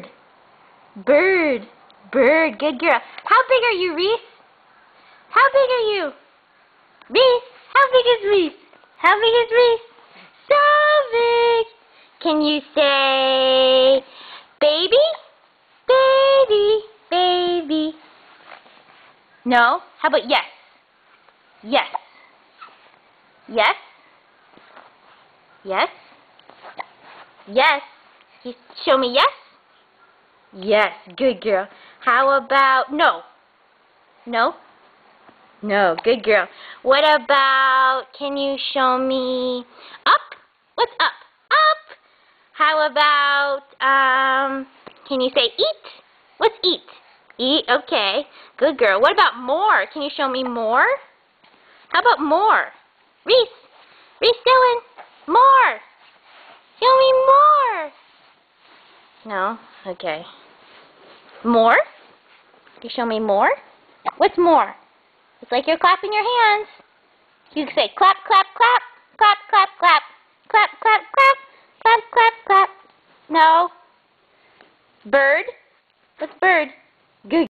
bird. Bird. Bird. Good girl. How big are you, Reese? How big are you? Reese, how big is Reese? How big is Reese? So big. Can you say baby? Baby, baby. No? How about yes? Yes. Yes? Yes? Yes. You show me yes? Yes, good girl. How about no? No? No, good girl. What about, can you show me up? What's up? Up. How about, can you say eat? What's eat? Eat, okay. Good girl. What about more? Can you show me more? How about more? Reese. Reese Dillon. More. Show me more. No? Okay. More? Can you show me more? What's more? It's like you're clapping your hands. You can say clap, clap, clap, clap, clap, clap, clap, clap, clap, clap, clap, clap. No. Bird? What's bird?